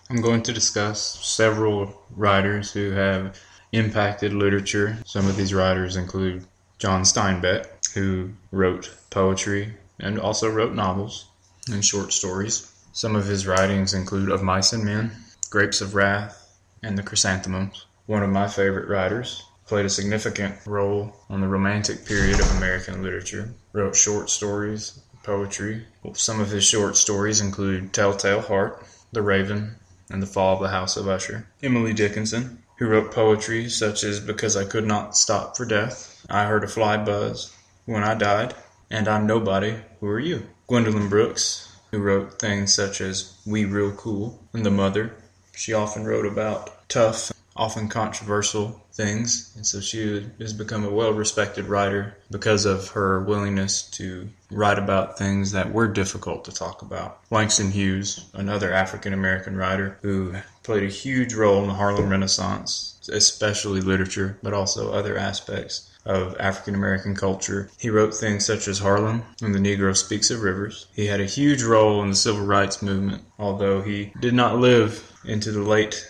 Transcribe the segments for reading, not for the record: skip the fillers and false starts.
I'm going to discuss several writers who have impacted literature. Some of these writers include John Steinbeck, who wrote poetry and also wrote novels and short stories. Some of his writings include Of Mice and Men, Grapes of Wrath, and The Chrysanthemums. One of my favorite writers, played a significant role on the Romantic period of American literature, wrote short stories, poetry. Some of his short stories include Telltale Heart, The Raven, and The Fall of the House of Usher. Emily Dickinson, who wrote poetry such as Because I Could Not Stop for Death, I Heard a Fly Buzz, When I Died, and I'm Nobody, Who Are You? Gwendolyn Brooks, who wrote things such as We Real Cool and The Mother. She often wrote about tough, often controversial things, and so she has become a well-respected writer because of her willingness to write about things that were difficult to talk about. Langston Hughes, another African-American writer who played a huge role in the Harlem Renaissance, especially literature, but also other aspects of African-American culture. He wrote things such as Harlem and The Negro Speaks of Rivers. He had a huge role in the civil rights movement, although he did not live into the late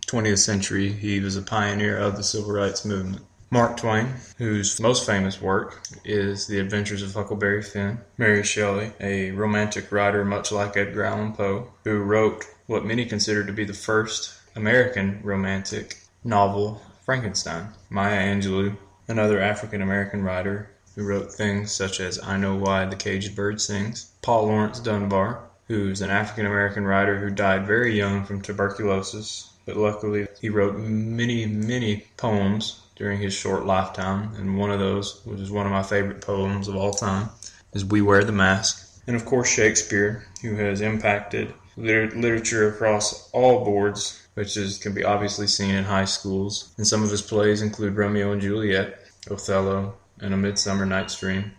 20th century. He was a pioneer of the civil rights movement. Mark Twain, whose most famous work is The Adventures of Huckleberry Finn. Mary Shelley, a romantic writer much like Edgar Allan Poe, who wrote what many consider to be the first American romantic novel, Frankenstein. Maya Angelou, another African-American writer who wrote things such as I Know Why the Caged Bird Sings. Paul Laurence Dunbar, who's an African-American writer who died very young from tuberculosis, but luckily he wrote many, many poems during his short lifetime, and one of those, which is one of my favorite poems of all time, is We Wear the Mask. And of course Shakespeare, who has impacted literature across all boards, which can be obviously seen in high schools. And some of his plays include Romeo and Juliet, Othello, and A Midsummer Night's Dream.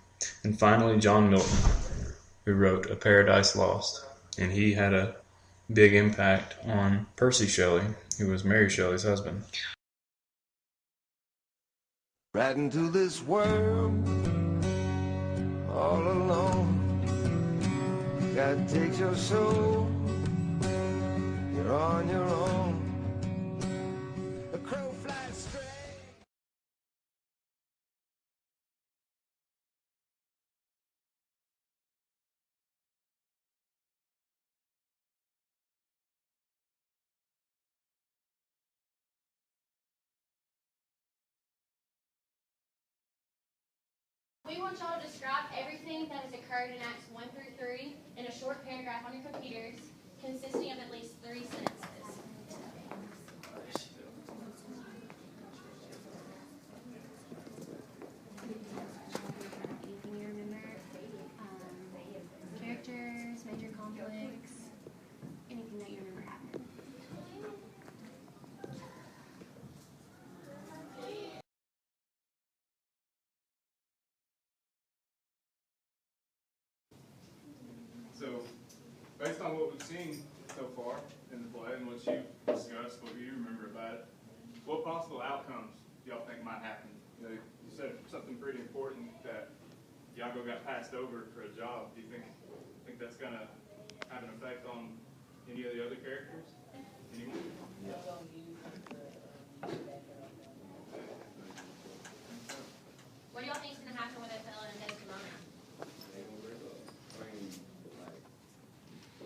And finally John Milton, who wrote A Paradise Lost. And he had a big impact on Percy Shelley, who was Mary Shelley's husband. Right into this world, all alone. God takes your soul, you're on your own. A crow flies straight. We want y'all to describe everything that has occurred in Acts 1 through 3 in a short paragraph on your computers, consisting of at least 3 sentences. Anything you remember? Characters, major conflicts, anything that you remember happening. So, based on what we've seen so far in the play and what you've discussed, what you remember about it, what possible outcomes do y'all think might happen? You know, you said something pretty important that Iago got passed over for a job. Do you think that's going to have an effect on any of the other characters? Anyone? What do y'all think is going to happen with Othello and Desdemona?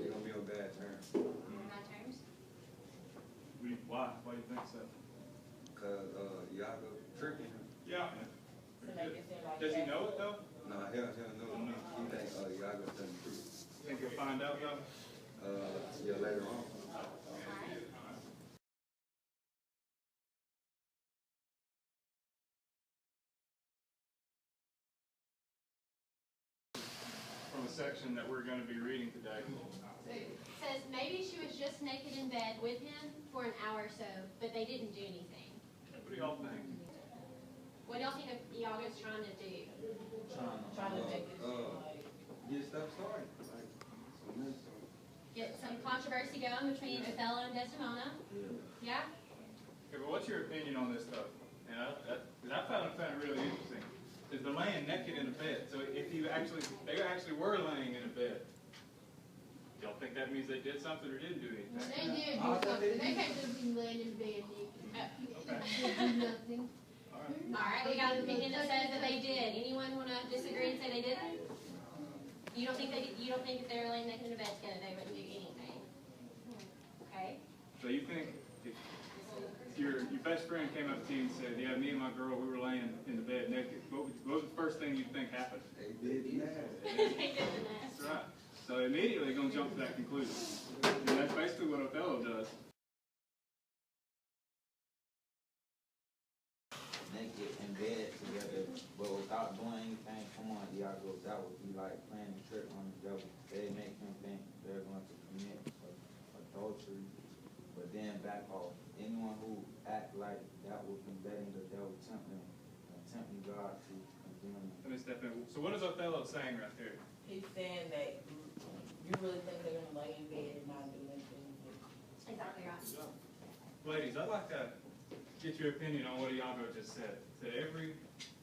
They're gonna be on bad terms. Bad terms? Why? Why do you think so? Cause Iago tricking him. Yeah. Does he know it though? No, he don't know. He think Iago telling the truth. Think you'll find out though? Yeah, later on. From a section that we're going to be reading today. It says maybe she was just naked in bed with him for an hour or so, but they didn't do anything. What do y'all think? What do y'all think Iago's trying to do? Get stuff started. Get some controversy going between Othello and Desdemona? Yeah? Okay, but what's your opinion on this stuff? And I found it really interesting. Is they're laying naked in a bed. So if they actually were laying in a bed, do y'all think that means they did something or didn't do anything? They did. I Alright, we got an opinion that says that they did. Anyone wanna disagree and say they didn't? You don't think if they were laying naked in a bed together, they wouldn't do anything? Okay? So you think if your best friend came up to you and said, yeah, me and my girl, we were laying in the bed naked, what was the first thing you'd think happened? They did that. They didn't. That's right. So immediately you're going to jump to that conclusion. And that's basically what Othello does. Naked in bed together, but without doing anything, come on, Iago, that would be like playing a trick on the devil. They make him think they're going to commit adultery, but then back off. Anyone who act like that would be letting the devil tempting God to condemn them. Let me step in. So what is Othello saying right there? He's saying that you really think they're gonna lay in bed and not do anything. Exactly right. Ladies, I'd like to get your opinion on what Iago just said. That every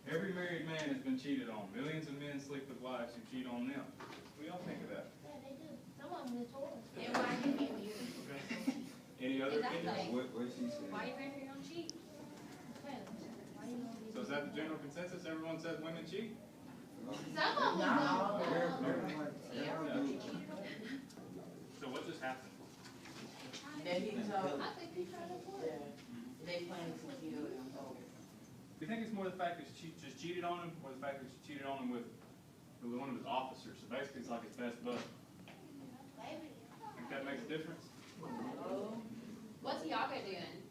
married man has been cheated on. Millions of men sleep with wives who cheat on them. What do y'all think of that? Yeah, they do. Some of them is horrible. And why are you getting you? Any other Exactly. opinions? What she said? Why are you afraid you're gonna cheat? Why do you know So is that the general consensus? Everyone says women cheat? Some of them Not don't. all of them. Everybody do. So what just happened? That he told, I think he's trying to avoid it. yeah, they plan to kill him. Do you think it's more the fact that she just cheated on him, or the fact that she cheated on him with one of his officers? So basically, it's like his best bud. Think that makes a difference? What's Iago doing?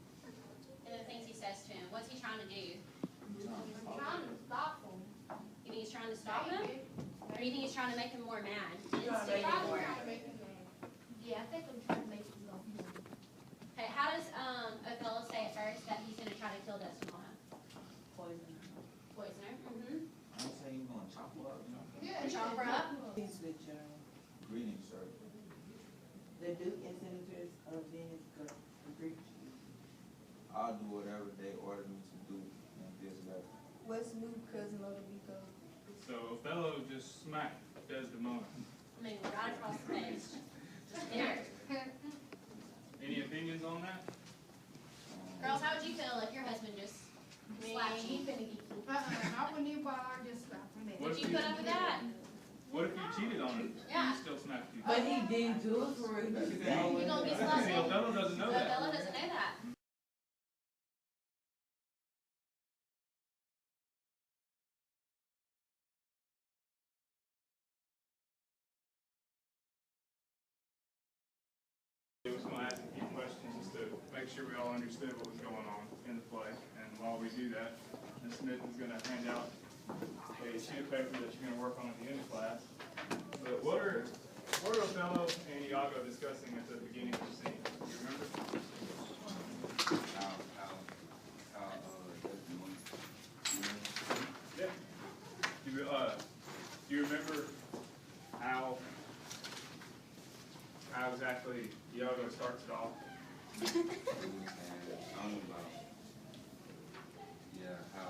And the things he says to him. What's he trying to do? Trying to stop him. You think he's trying to stop him? Or you think he's trying to make him more mad? Yeah, I think I'm trying to make it love more. Okay, how does Othello say at first that he's gonna try to kill Desdemona? Poison. Poisoner. Mm-hmm. I'm saying you're going to chop her up, you know? To chop her up. He's the general. Greetings, sir. The Duke and Senators of Venice agreed. I'll do whatever they order me to do in this letter. What's new, cousin Lodovico? So Othello just smacked Desdemona. I mean, right across the face. Just there. Any opinions on that? Girls, how would you feel if your husband just slapped you? I wouldn't even bother, just slap him there. What Would if you put up with that? What if you cheated on him? Yeah. He still smacked you. But he didn't do it for real. You gonna be See, slapped? Othello doesn't know that. Othello doesn't know that. I was going to ask a few questions just to make sure we all understood what was going on in the play. And while we do that, Ms. Smith is going to hand out a sheet of paper that you're going to work on at the end of class. But what are Othello and Iago discussing at the beginning of the scene? Do you remember? How, Desdemona. Yeah. Do you remember how exactly Iago starts it off? And about, yeah, how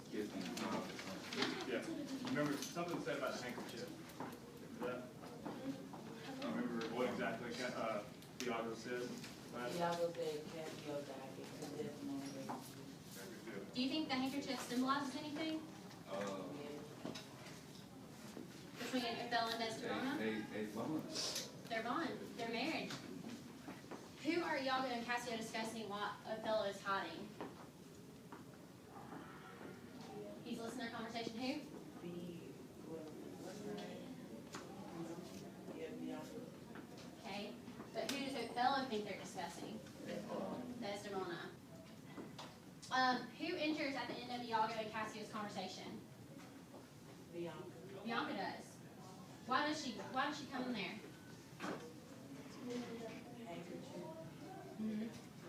skipping and all that. Yeah. Remember something said about the handkerchief? Remember that? Remember what exactly Iago says? Iago said Cassio died because Desdemona. Do you think the handkerchief symbolizes anything between Othello and Desdemona? They bond. Their bond, their marriage. Who are Iago and Cassio discussing what Othello is hiding? He's listening to their conversation. Who? What's her name? Yeah, Bianca. Okay. But who does Othello think they're discussing? Desdemona. Who enters at the end of Iago and Cassio's conversation? Bianca. Bianca does. Why does she come in there?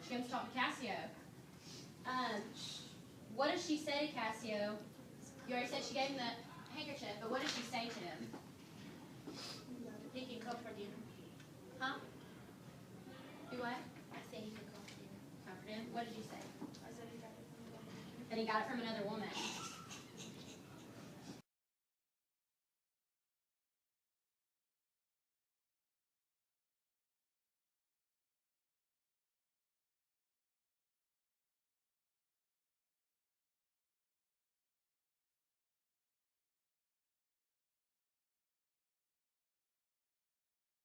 She comes to talk to Cassio. What does she say to Cassio? You already said she gave him the handkerchief, but what does she say to him? He can comfort you. Huh? Do what? I said he can comfort you. Comfort him? What did you say? I said he got it from the That he got it from another woman.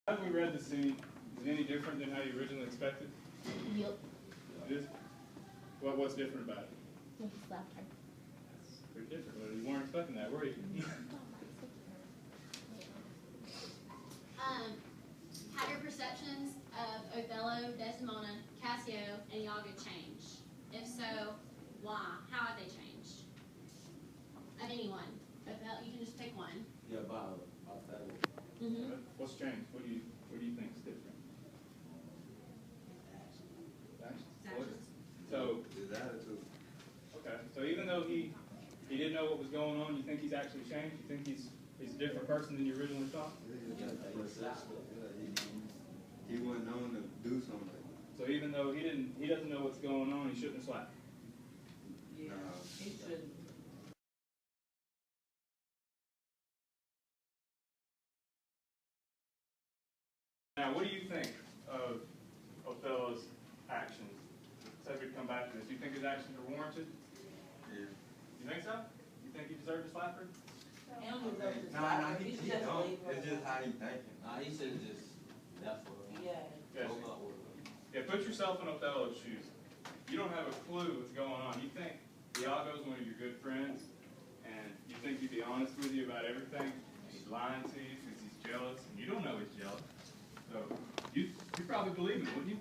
Have we read the scene? Is it any different than how you originally expected? Yep. It is? What's different about it? He slapped her. It's pretty different. Well, you weren't expecting that, were you? Have your perceptions of Othello, Desdemona, Cassio, and Iago changed? If so, why? How have they changed? Of anyone. Othello, you can just pick one. Yeah, about that. Mm-hmm. What's changed? What do you think is different? Actions. So, His attitude. okay. So even though he didn't know what was going on, you think he's actually changed? You think he's a different person than you originally thought? He wasn't known to do something. So even though he doesn't know what's going on, he shouldn't have slapped. Yeah, he shouldn't. Now, what do you think of Othello's actions? Say we come back to this. Do you think his actions are warranted? Yeah. You think so? You think he deserved to slap her? He don't deserve to Nah, slap her. he He should just don't. leave her. It's just how he thinking. Nah, he should've just left for her. Yeah. Yes. Broke up with her. Yeah, put yourself in Othello's shoes. You don't have a clue what's going on. You think Iago's one of your good friends, and you think he'd be honest with you about everything, and he's lying to you because he's jealous, and you don't know he's jealous. So you probably believe him, wouldn't you?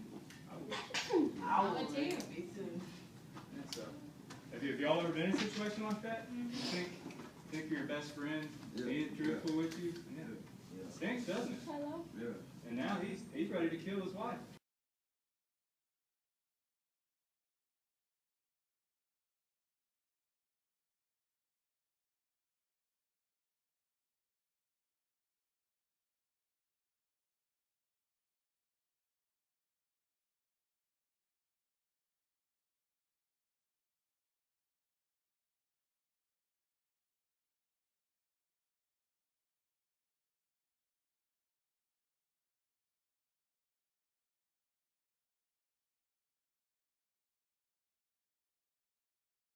I would. I would too. Me too. Yeah, so, have y'all ever been in a situation like that? You think your best friend Yeah. being truthful with you? Yeah. Yeah. It stinks, doesn't it? Hello? Yeah. And now he's ready to kill his wife.